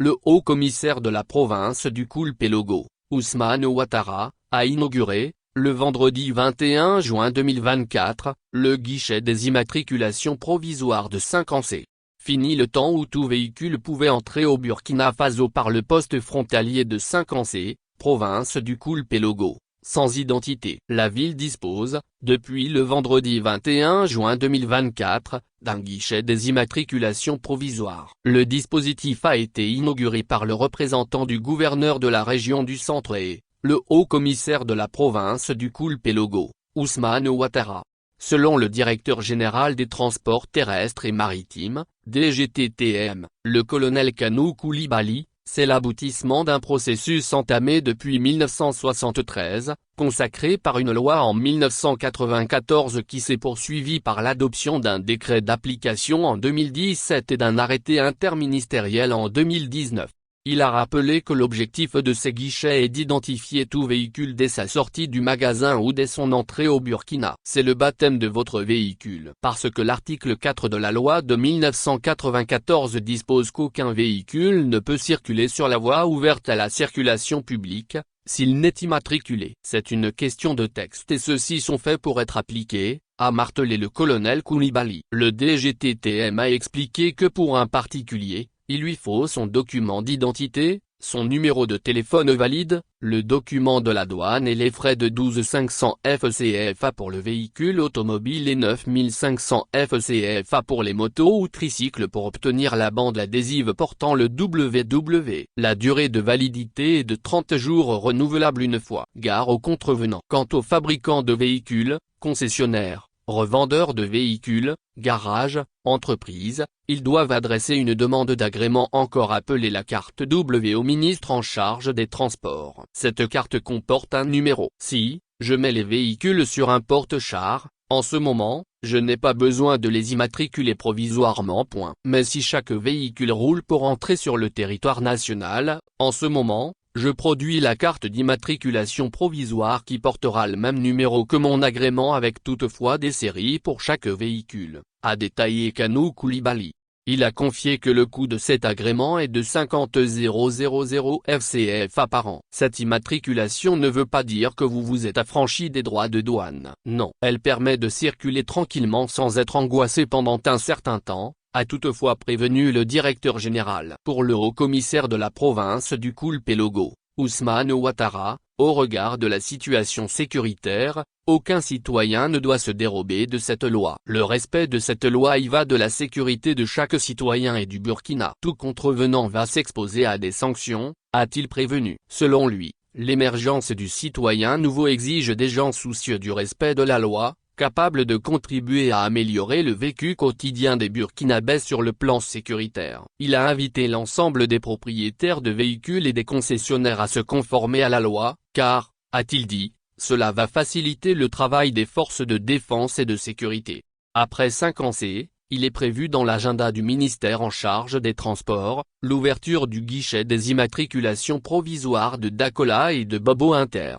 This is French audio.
le haut-commissaire de la province du Koulpelogo, Ousmane Ouattara, a inauguré, le vendredi 21 juin 2024, le guichet des immatriculations provisoires de 5C. Fini le temps où tout véhicule pouvait entrer au Burkina Faso par le poste frontalier de 5C, province du Koulpelogo, sans identité. La ville dispose, depuis le vendredi 21 juin 2024, d'un guichet des immatriculations provisoires. Le dispositif a été inauguré par le représentant du gouverneur de la région du Centre et le haut-commissaire de la province du Koulpelogo, Ousmane Ouattara. Selon le directeur général des transports terrestres et maritimes, DGTTM, le colonel Kanou Koulibaly, c'est l'aboutissement d'un processus entamé depuis 1973, consacré par une loi en 1994 qui s'est poursuivi par l'adoption d'un décret d'application en 2017 et d'un arrêté interministériel en 2019. Il a rappelé que l'objectif de ces guichets est d'identifier tout véhicule dès sa sortie du magasin ou dès son entrée au Burkina. C'est le baptême de votre véhicule. Parce que l'article 4 de la loi de 1994 dispose qu'aucun véhicule ne peut circuler sur la voie ouverte à la circulation publique, s'il n'est immatriculé. C'est une question de texte et ceux-ci sont faits pour être appliqués, a martelé le colonel Koulibaly. Le DGTTM a expliqué que pour un particulier, il lui faut son document d'identité, son numéro de téléphone valide, le document de la douane et les frais de 12 500 FCFA pour le véhicule automobile et 9 500 FCFA pour les motos ou tricycles pour obtenir la bande adhésive portant le WW. La durée de validité est de 30 jours renouvelable une fois. Gare aux contrevenants. Quant aux fabricants de véhicules, concessionnaires, revendeurs de véhicules, garages, entreprises, ils doivent adresser une demande d'agrément encore appelée la carte W au ministre en charge des Transports. Cette carte comporte un numéro. Si je mets les véhicules sur un porte-char, en ce moment, je n'ai pas besoin de les immatriculer provisoirement. Mais si chaque véhicule roule pour entrer sur le territoire national, en ce moment, je produis la carte d'immatriculation provisoire qui portera le même numéro que mon agrément avec toutefois des séries pour chaque véhicule, a détaillé Kanou Koulibaly. Il a confié que le coût de cet agrément est de 50 000 FCFA par an. Cette immatriculation ne veut pas dire que vous vous êtes affranchi des droits de douane. Non, elle permet de circuler tranquillement sans être angoissé pendant un certain temps, a toutefois prévenu le directeur général. Pour le haut-commissaire de la province du Koulpelogo, Ousmane Ouattara, au regard de la situation sécuritaire, aucun citoyen ne doit se dérober de cette loi. Le respect de cette loi y va de la sécurité de chaque citoyen et du Burkina. Tout contrevenant va s'exposer à des sanctions, a-t-il prévenu. Selon lui, l'émergence du citoyen nouveau exige des gens soucieux du respect de la loi, capable de contribuer à améliorer le vécu quotidien des Burkinabés sur le plan sécuritaire. Il a invité l'ensemble des propriétaires de véhicules et des concessionnaires à se conformer à la loi, car, a-t-il dit, cela va faciliter le travail des forces de défense et de sécurité. Après 5C, il est prévu dans l'agenda du ministère en charge des Transports, l'ouverture du guichet des immatriculations provisoires de Dakola et de Bobo Inter.